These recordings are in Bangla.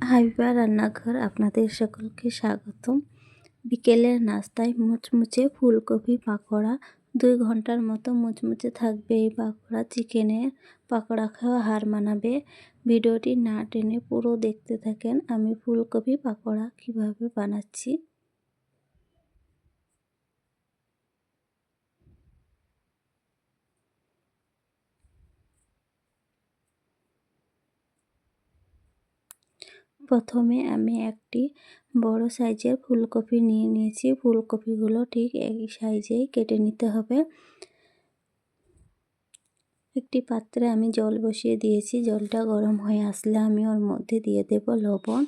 হাবিবা রান্নাঘর আপনাদের সকলকে স্বাগতম। বিকেলের নাস্তায় মুচমুচে ফুলকপি পাকোড়া। 2 ঘন্টার মতো মুচমুচে থাকবে এই পাকোড়া। চিকেনের পাকোড়া খাওয়া হার মানাবে। ভিডিওটি না টেনে পুরো দেখতে থাকেন আমি ফুলকপি পাকোড়া কিভাবে বানাচ্ছি। প্রথমে আমি একটি বড় সাইজের ফুলকপি নিয়েছি। ফুলকপিগুলো ঠিক এই সাইজেই কেটে নিতে হবে। একটি পাত্রে আমি জল বসিয়ে দিয়েছি। জলটা গরম হয়ে আসলে আমি ওর মধ্যে দিয়ে দেব লবণ।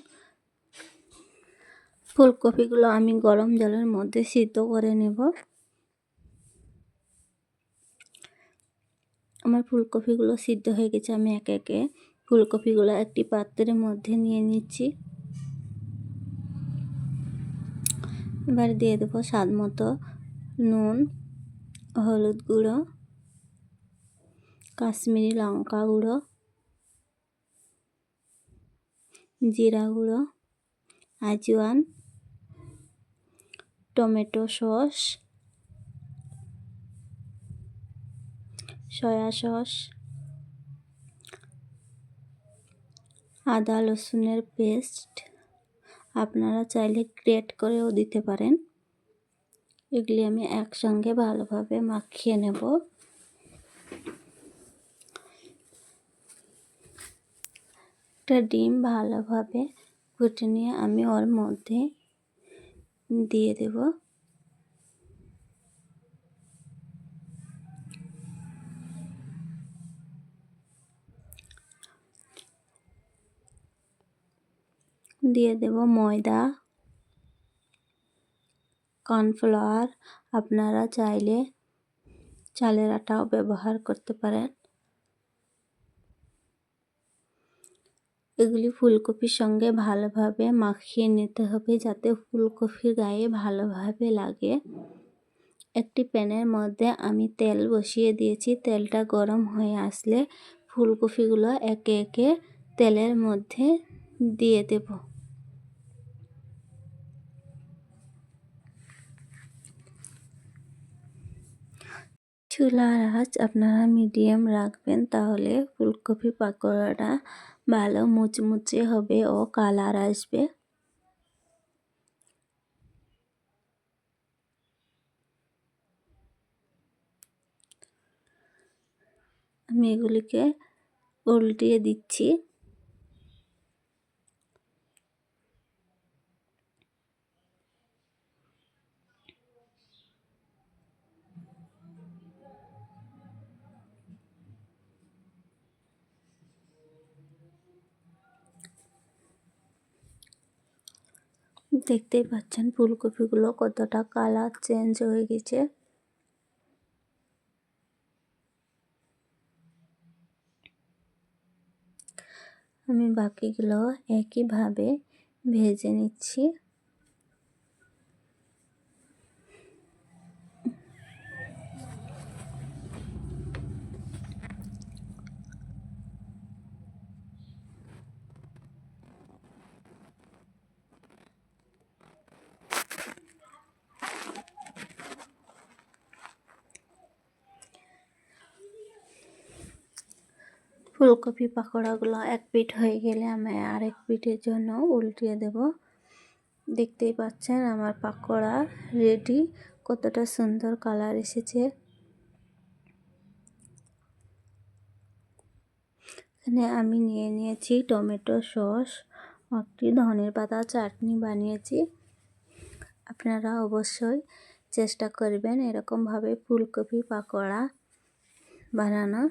ফুলকপিগুলো আমি গরম জলের মধ্যে সিদ্ধ করে নেব। আমার ফুলকপিগুলো সিদ্ধ হয়ে গেছে। আমি একে একে ফুলকপিগুলো একটি পাত্রের মধ্যে নিয়ে নিচ্ছি। এবার দিয়ে দেবো স্বাদ মতো নুন, হলুদ গুঁড়ো, কাশ্মীরি লঙ্কা গুঁড়ো, জিরা গুঁড়ো, আজওয়ান, টমেটো সস, সয়া সস, আদা রসুনের পেস্ট আপনারা চাইলে গ্রেট করেও দিতে পারেন। এগুলি আমি একসঙ্গে ভালোভাবে মাখিয়ে নেব। একটা ডিম ভালোভাবে ফুটে নিয়ে আমি ওর মধ্যে দিয়ে দেব। দিয়ে দেব ময়দা, কর্নফ্লাওয়ার, আপনারা চাইলে চালের আটাও ব্যবহার করতে পারেন। এগুলি ফুলকপির সঙ্গে ভালোভাবে মাখিয়ে নিতে হবে যাতে ফুলকপির গায়ে ভালোভাবে লাগে। একটি প্যানের মধ্যে আমি তেল বসিয়ে দিয়েছি। তেলটা গরম হয়ে আসলে ফুলকপিগুলো একে একে তেলের মধ্যে দিয়ে দেব। চুলার আঁচ আপনারা মিডিয়াম রাখবেন, তাহলে ফুলকপি পাকোড়াটা ভালো মুচমুচে হবে ও কালার আসবে। আমি এগুলিকে উল্টিয়ে দিচ্ছি। দেখতেই পাচ্ছেন ফুলকপিগুলো কতটা কালার চেঞ্জ হয়ে গেছে। আমি বাকিগুলো একইভাবে ভেজে নিচ্ছি। ফুলকপি পাকোড়াগুলো এক পিঠ হয়ে গেলে আমি আরেক পিঠের জন্য উল্টিয়ে দেব। দেখতেই পাচ্ছেন আমার পাকোড়া রেডি, কতটা সুন্দর কালার এসেছে। এখানে আমি নিয়ে নিয়েছি টমেটো সস, একটি ধনের পাতা চাটনি বানিয়েছি। আপনারা অবশ্যই চেষ্টা করবেন এরকমভাবে ফুলকপি পাকোড়া বানানো।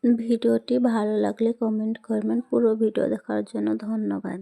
ভিডিওটি ভালো লাগলে কমেন্ট করবেন। পুরো ভিডিও দেখার জন্য ধন্যবাদ।